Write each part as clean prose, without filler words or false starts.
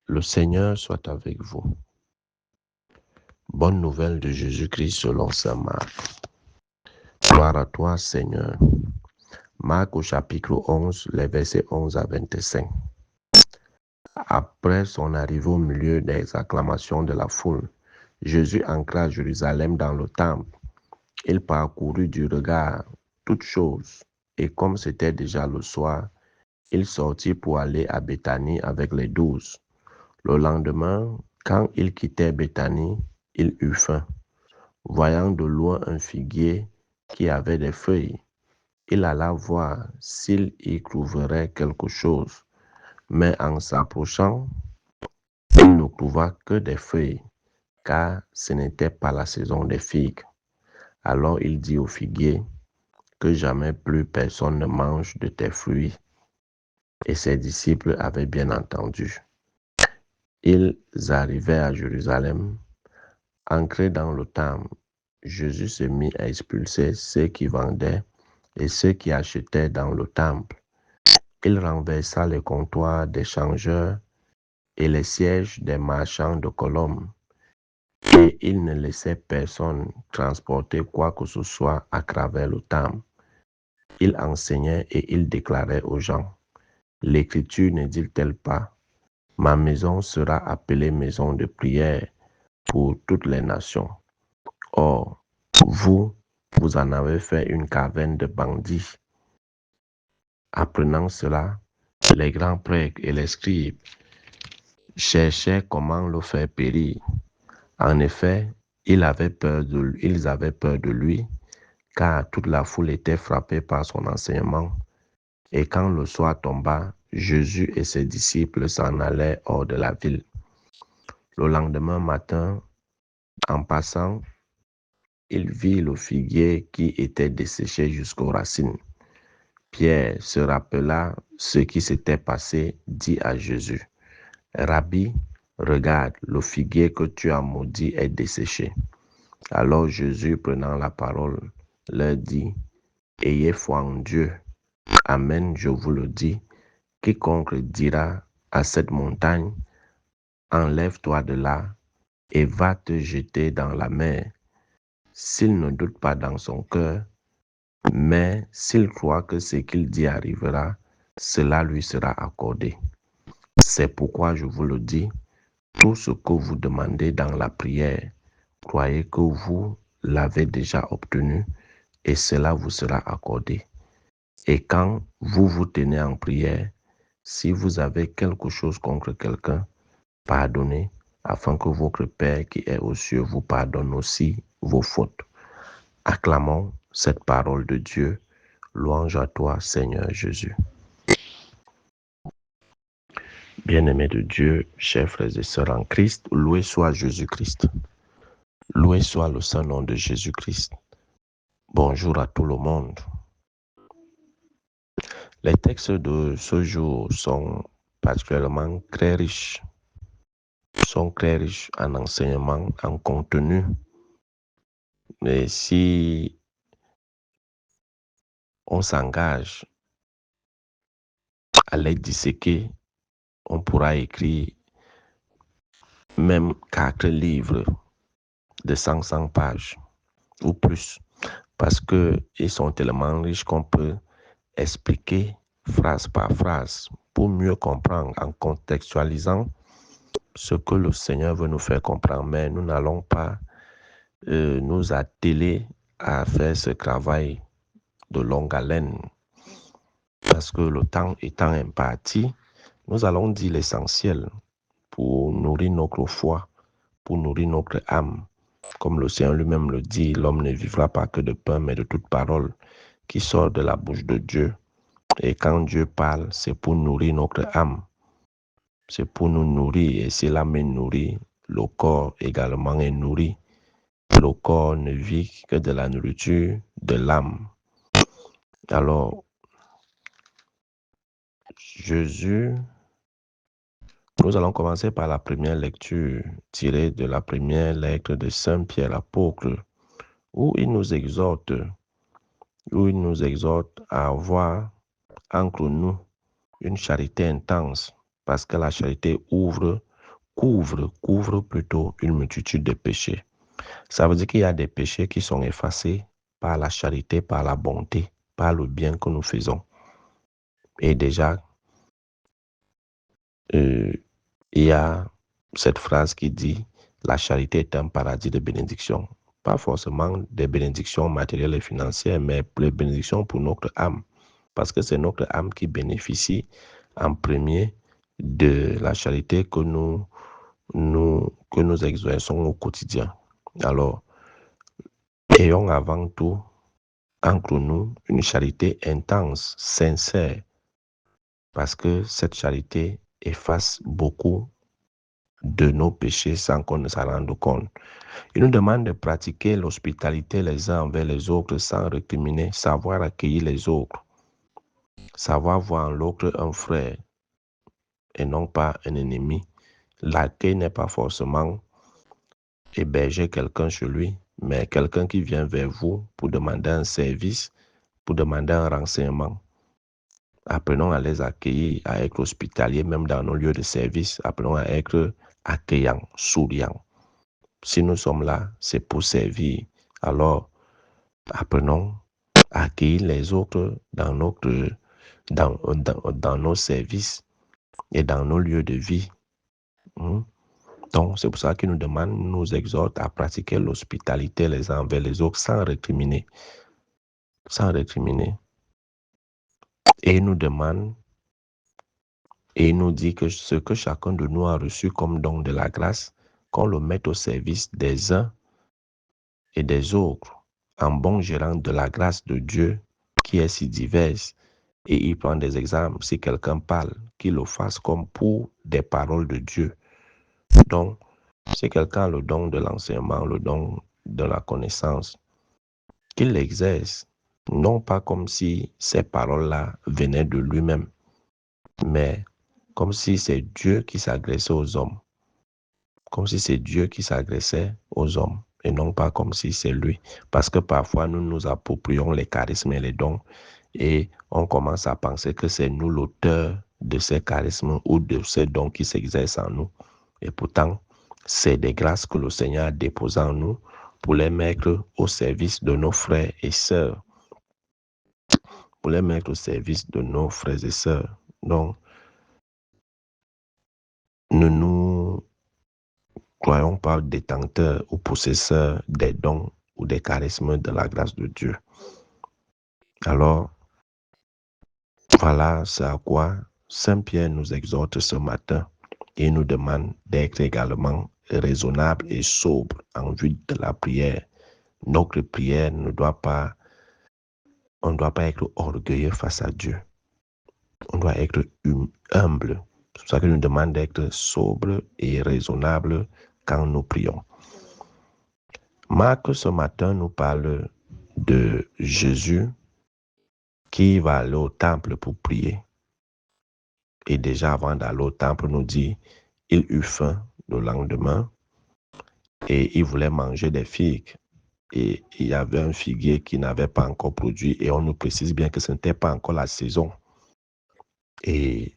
Le Seigneur soit avec vous. Bonne nouvelle de Jésus-Christ selon saint Marc. Gloire à toi, Seigneur. Marc au chapitre 11, les versets 11 à 25. Après son arrivée au milieu des acclamations de la foule, Jésus entra à Jérusalem dans le temple. Il parcourut du regard toutes choses, et comme c'était déjà le soir, il sortit pour aller à Béthanie avec les 12. Le lendemain, quand il quittait Béthanie, il eut faim. Voyant de loin un figuier qui avait des feuilles, il alla voir s'il y trouverait quelque chose. Mais en s'approchant, il ne trouva que des feuilles, car ce n'était pas la saison des figues. Alors il dit au figuier, que jamais plus personne ne mange de tes fruits. Et ses disciples avaient bien entendu. Ils arrivaient à Jérusalem. Entré dans le temple, Jésus se mit à expulser ceux qui vendaient et ceux qui achetaient dans le temple. Il renversa les comptoirs des changeurs et les sièges des marchands de colombes, et il ne laissait personne transporter quoi que ce soit à travers le temple. Il enseignait et il déclarait aux gens, « L'Écriture ne dit-elle pas, ma maison sera appelée maison de prière pour toutes les nations. Or, vous en avez fait une caverne de bandits. » Apprenant cela, les grands prêtres et les scribes cherchaient comment le faire périr. En effet, ils avaient peur de lui, car toute la foule était frappée par son enseignement. Et quand le soir tomba, Jésus et ses disciples s'en allaient hors de la ville. Le lendemain matin, en passant, il vit le figuier qui était desséché jusqu'aux racines. Pierre se rappela ce qui s'était passé, dit à Jésus, « Rabbi, regarde, le figuier que tu as maudit est desséché. » Alors Jésus, prenant la parole, leur dit, « Ayez foi en Dieu. Amen, je vous le dis, quiconque dira à cette montagne, enlève-toi de là et va te jeter dans la mer. S'il ne doute pas dans son cœur, mais s'il croit que ce qu'il dit arrivera, cela lui sera accordé. C'est pourquoi je vous le dis, tout ce que vous demandez dans la prière, croyez que vous l'avez déjà obtenu et cela vous sera accordé. Et quand vous vous tenez en prière, si vous avez quelque chose contre quelqu'un, pardonnez, afin que votre Père qui est aux cieux vous pardonne aussi vos fautes. Acclamons cette parole de Dieu. Louange à toi, Seigneur Jésus. Bien-aimés de Dieu, chers frères et sœurs en Christ, loué soit Jésus-Christ. Loué soit le saint nom de Jésus-Christ. Bonjour à tout le monde. Les textes de ce jour sont particulièrement très riches. Sont très riches en enseignement, en contenu. Mais si on s'engage à les disséquer, on pourra écrire même 4 livres de 500 pages ou plus, parce qu'ils sont tellement riches qu'on peut expliquer phrase par phrase pour mieux comprendre en contextualisant ce que le Seigneur veut nous faire comprendre. Mais nous n'allons pas nous atteler à faire ce travail de longue haleine, parce que le temps étant imparti, nous allons dire l'essentiel pour nourrir notre foi, pour nourrir notre âme. Comme le Seigneur lui-même le dit, l'homme ne vivra pas que de pain, mais de toute parole qui sort de la bouche de Dieu. Et quand Dieu parle, c'est pour nourrir notre âme. C'est pour nous nourrir. Et si l'âme est nourrie, le corps également est nourri. Le corps ne vit que de la nourriture de l'âme. Alors, Jésus, nous allons commencer par la première lecture tirée de la première lettre de Saint Pierre l'apôtre, où il nous exhorte à avoir entre nous une charité intense, parce que la charité ouvre couvre plutôt une multitude de péchés. Ça veut dire qu'il y a des péchés qui sont effacés par la charité, par la bonté, par le bien que nous faisons. Et déjà, il y a cette phrase qui dit « La charité est un paradis de bénédictions ». Pas forcément des bénédictions matérielles et financières, mais les bénédictions pour notre âme. Parce que c'est notre âme qui bénéficie en premier de la charité que nous exerçons au quotidien. Alors, ayons avant tout entre nous une charité intense, sincère, parce que cette charité efface beaucoup de nos péchés sans qu'on ne s'en rende compte. Il nous demande de pratiquer l'hospitalité les uns envers les autres sans récriminer, savoir accueillir les autres, savoir voir en l'autre un frère et non pas un ennemi. L'accueil n'est pas forcément héberger quelqu'un chez lui, mais quelqu'un qui vient vers vous pour demander un service, pour demander un renseignement. Apprenons à les accueillir, à être hospitaliers, même dans nos lieux de service. Apprenons à être accueillants, souriants. Si nous sommes là, c'est pour servir. Alors, apprenons à accueillir les autres dans nos services et dans nos lieux de vie. Donc, c'est pour ça qu'il nous exhorte à pratiquer l'hospitalité les uns envers les autres sans récriminer. Sans récriminer. Et il nous demande, et il nous dit que ce que chacun de nous a reçu comme don de la grâce, qu'on le mette au service des uns et des autres, en bon gérant de la grâce de Dieu qui est si diverse. Et il prend des exemples. Si quelqu'un parle, qu'il le fasse comme pour des paroles de Dieu. Donc, si quelqu'un a le don de l'enseignement, le don de la connaissance, qu'il l'exerce, non pas comme si ces paroles-là venaient de lui-même, mais comme si c'est Dieu qui s'adressait aux hommes. Comme si c'est Dieu qui s'adressait aux hommes et non pas comme si c'est lui. Parce que parfois, nous nous approprions les charismes et les dons et on commence à penser que c'est nous l'auteur de ces charismes ou de ces dons qui s'exercent en nous. Et pourtant, c'est des grâces que le Seigneur a déposées en nous pour les mettre au service de nos frères et sœurs. Pour les mettre au service de nos frères et sœurs. Donc, ne nous croyons pas détenteurs ou possesseurs des dons ou des charismes de la grâce de Dieu. Alors, voilà c'est à quoi Saint Pierre nous exhorte ce matin et nous demande d'être également raisonnable et sobre en vue de la prière. Notre prière on ne doit pas être orgueilleux face à Dieu. On doit être humble. C'est pour ça qu'il nous demande d'être sobre et raisonnable quand nous prions. Marc, ce matin, nous parle de Jésus qui va aller au temple pour prier. Et déjà, avant d'aller au temple, nous dit, il eut faim le lendemain et il voulait manger des figues. Et il y avait un figuier qui n'avait pas encore produit et on nous précise bien que ce n'était pas encore la saison. Et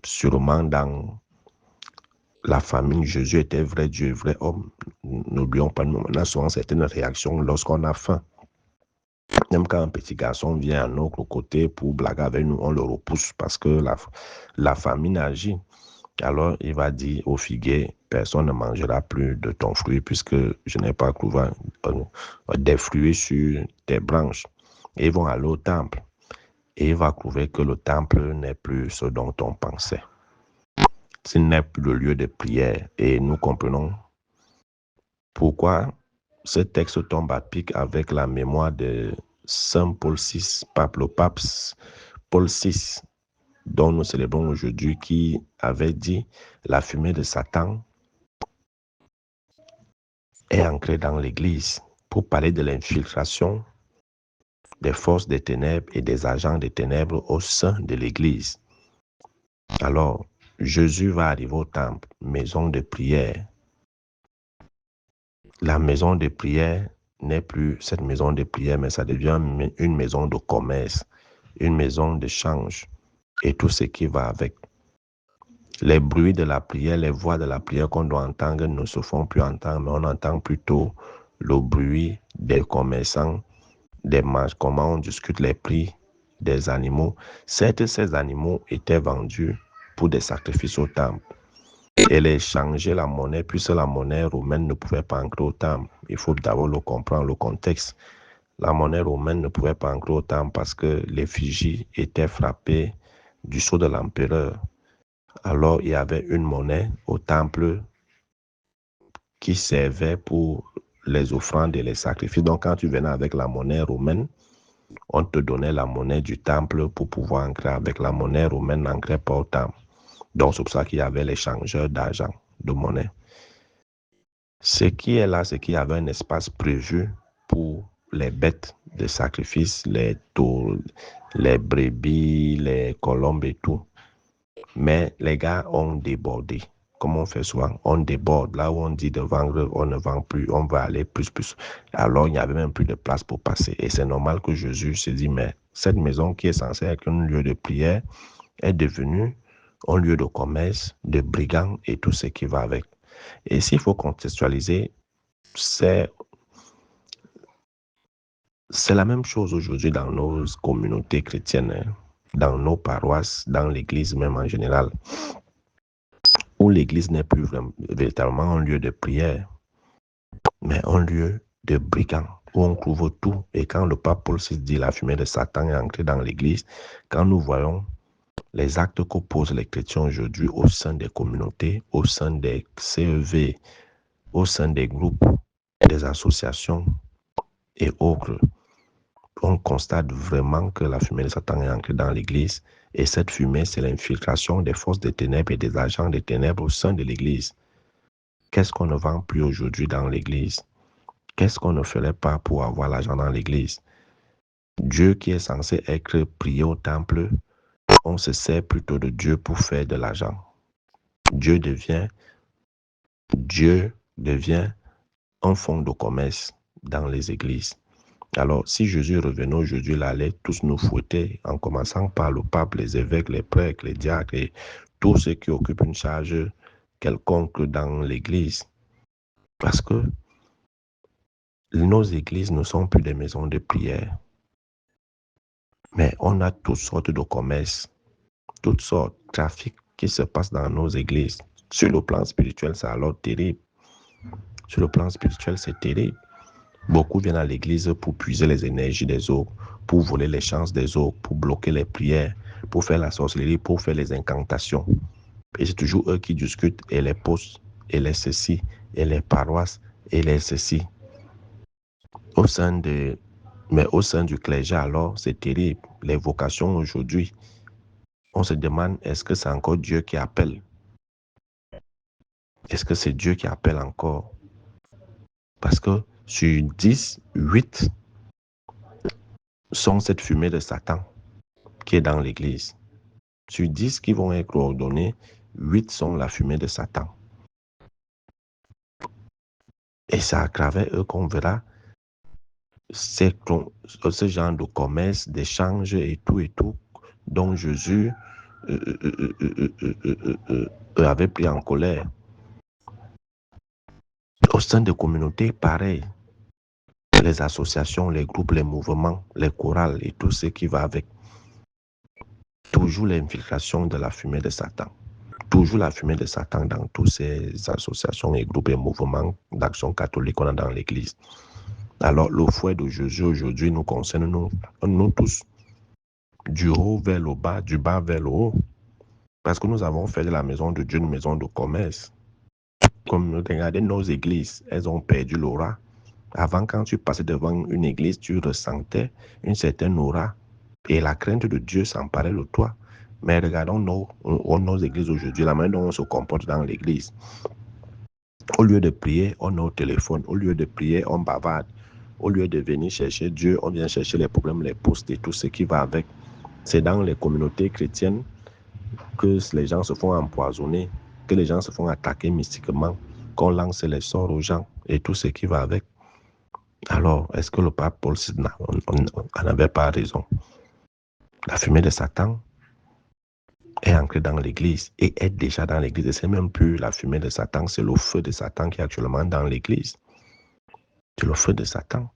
sûrement dans la famine, Jésus était vrai Dieu, vrai homme. N'oublions pas, nous, on a souvent certaines réactions lorsqu'on a faim. Même quand un petit garçon vient à notre côté pour blaguer avec nous, on le repousse parce que la famine agit. Alors, il va dire au figuier, personne ne mangera plus de ton fruit puisque je n'ai pas trouvé des fruits sur tes branches. Et ils vont aller au temple. Et il va trouver que le temple n'est plus ce dont on pensait. Ce n'est plus le lieu de prière. Et nous comprenons pourquoi ce texte tombe à pic avec la mémoire de Saint Paul VI, le pape Paul VI, dont nous célébrons aujourd'hui, qui avait dit « La fumée de Satan est ancrée dans l'Église » pour parler de l'infiltration des forces des ténèbres et des agents des ténèbres au sein de l'Église. Alors, Jésus va arriver au temple, maison de prière. La maison de prière n'est plus cette maison de prière, mais ça devient une maison de commerce, une maison d'échange et tout ce qui va avec. Les bruits de la prière, les voix de la prière qu'on doit entendre ne se font plus entendre, mais on entend plutôt le bruit des commerçants, des marches, comment on discute les prix des animaux. Certes, ces animaux étaient vendus pour des sacrifices au temple. Et les changer la monnaie, puisque la monnaie romaine ne pouvait pas entrer au temple. Il faut d'abord le comprendre, le contexte. La monnaie romaine ne pouvait pas entrer au temple parce que l'effigie était frappée du sceau de l'empereur. Alors, il y avait une monnaie au temple qui servait pour les offrandes et les sacrifices. Donc, quand tu venais avec la monnaie romaine, on te donnait la monnaie du temple pour pouvoir entrer avec la monnaie romaine, n'entrait pas au temple. Donc, c'est pour ça qu'il y avait les changeurs d'argent, de monnaie. Ce qui est là, c'est qu'il y avait un espace prévu pour les bêtes de sacrifice, les taureaux, les brebis, les colombes et tout. Mais les gars ont débordé. Comme on fait souvent, on déborde. Là où on dit de vendre, on ne vend plus, on va aller plus. Alors, il n'y avait même plus de place pour passer. Et c'est normal que Jésus se dit, mais cette maison qui est censée être un lieu de prière est devenue un lieu de commerce, de brigands et tout ce qui va avec. Et s'il faut contextualiser, c'est la même chose aujourd'hui dans nos communautés chrétiennes, dans nos paroisses, dans l'église même en général, où l'église n'est plus véritablement un lieu de prière, mais un lieu de brigands, où on couvre tout. Et quand le pape Paul VI dit la fumée de Satan est entrée dans l'église, quand nous voyons les actes qu'opposent les chrétiens aujourd'hui au sein des communautés, au sein des CEV, au sein des groupes, des associations et autres, on constate vraiment que la fumée de Satan est entrée dans l'église. Et cette fumée, c'est l'infiltration des forces des ténèbres et des agents des ténèbres au sein de l'église. Qu'est-ce qu'on ne vend plus aujourd'hui dans l'église? Qu'est-ce qu'on ne ferait pas pour avoir l'argent dans l'église? Dieu qui est censé être prié au temple, on se sert plutôt de Dieu pour faire de l'argent. Dieu devient un fonds de commerce dans les églises. Alors, si Jésus revenait aujourd'hui, il allait tous nous fouetter, en commençant par le pape, les évêques, les prêtres, les diacres et tous ceux qui occupent une charge quelconque dans l'église. Parce que nos églises ne sont plus des maisons de prière. Mais on a toutes sortes de commerces, toutes sortes de trafics qui se passent dans nos églises. Sur le plan spirituel, c'est alors terrible. Sur le plan spirituel, c'est terrible. Beaucoup viennent à l'église pour puiser les énergies des autres, pour voler les chances des autres, pour bloquer les prières, pour faire la sorcellerie, pour faire les incantations. Et c'est toujours eux qui discutent et les postes, et les ceci, et les paroisses, et les ceci. Mais au sein du clergé, alors, c'est terrible. Les vocations aujourd'hui, on se demande, est-ce que c'est encore Dieu qui appelle? Est-ce que c'est Dieu qui appelle encore? Parce que sur 10, 8 sont cette fumée de Satan qui est dans l'église. Sur 10 qui vont être ordonnés, 8 sont la fumée de Satan. Et c'est à travers eux qu'on verra ce genre de commerce, d'échange et tout, dont Jésus avait pris en colère. Au sein des communautés, pareil. Les associations, les groupes, les mouvements, les chorales et tout ce qui va avec. Toujours l'infiltration de la fumée de Satan. Toujours la fumée de Satan dans toutes ces associations et groupes et mouvements d'action catholique qu'on a dans l'église. Alors, le fouet de Jésus aujourd'hui nous concerne nous tous. Du haut vers le bas, du bas vers le haut. Parce que nous avons fait de la maison de Dieu une maison de commerce. Comme regardez nos églises, elles ont perdu l'aura. Avant, quand tu passais devant une église, tu ressentais une certaine aura et la crainte de Dieu s'emparait de toi. Mais regardons nos églises aujourd'hui, la manière dont on se comporte dans l'église. Au lieu de prier, on est au téléphone. Au lieu de prier, on bavarde. Au lieu de venir chercher Dieu, on vient chercher les problèmes, les postes et tout ce qui va avec. C'est dans les communautés chrétiennes que les gens se font empoisonner, que les gens se font attaquer mystiquement, qu'on lance les sorts aux gens et tout ce qui va avec. Alors, est-ce que le pape Paul VI n'avait pas raison? La fumée de Satan est entré dans l'église et est déjà dans l'église. Et c'est même plus la fumée de Satan, c'est le feu de Satan qui est actuellement dans l'église. C'est le feu de Satan.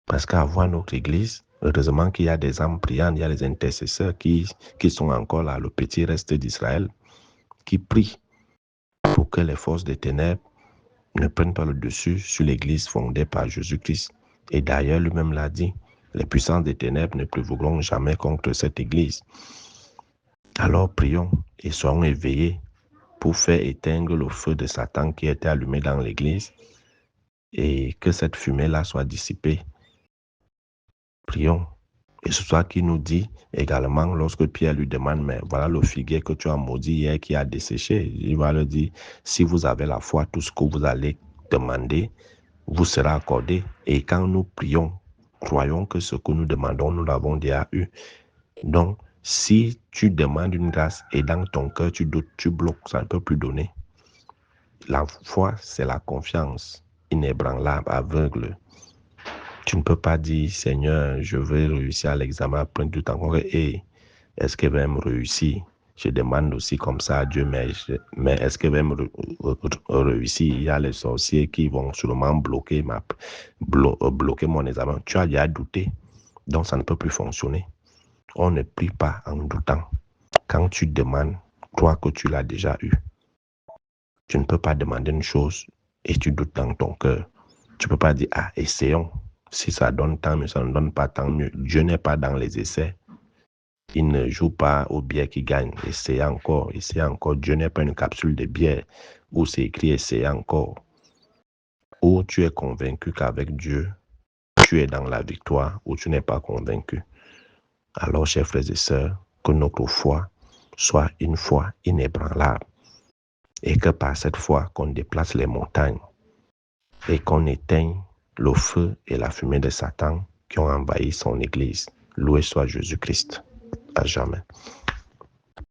Parce qu'à voir notre église, heureusement qu'il y a des âmes priantes, il y a des intercesseurs qui sont encore là, le petit reste d'Israël, qui prient pour que les forces des ténèbres ne prennent pas le dessus sur l'église fondée par Jésus-Christ. Et d'ailleurs, lui-même l'a dit, les puissances des ténèbres ne prévaudront jamais contre cette église. Alors prions et soyons éveillés pour faire éteindre le feu de Satan qui était allumé dans l'église et que cette fumée-là soit dissipée. Prions. Et ce soit qui nous dit également, lorsque Pierre lui demande, mais voilà le figuier que tu as maudit hier qui a desséché, il va lui dire, si vous avez la foi, tout ce que vous allez demander vous sera accordé. Et quand nous prions, croyons que ce que nous demandons, nous l'avons déjà eu. Donc, si tu demandes une grâce et dans ton cœur tu doutes, tu bloques, ça ne peut plus donner. La foi, c'est la confiance inébranlable, aveugle. Tu ne peux pas dire, Seigneur, je vais réussir à l'examen, après tout encore, et est-ce qu'il va me réussir? Je demande aussi comme ça à Dieu, mais est-ce qu'il va me réussir? Il y a les sorciers qui vont sûrement bloquer mon examen. Tu as déjà douté, donc ça ne peut plus fonctionner. On ne prie pas en doutant. Quand tu demandes, crois que tu l'as déjà eu. Tu ne peux pas demander une chose et tu doutes dans ton cœur. Tu ne peux pas dire, essayons. Si ça donne tant mieux, ça ne donne pas tant mieux. Dieu n'est pas dans les essais. Il ne joue pas au biais qui gagne. Essayez encore, essayez encore. Dieu n'est pas une capsule de bière où c'est écrit essayez encore. Ou tu es convaincu qu'avec Dieu, tu es dans la victoire, ou tu n'es pas convaincu. Alors, chers frères et sœurs, que notre foi soit une foi inébranlable et que par cette foi qu'on déplace les montagnes et qu'on éteigne le feu et la fumée de Satan qui ont envahi son église. Loué soit Jésus-Christ. À jamais.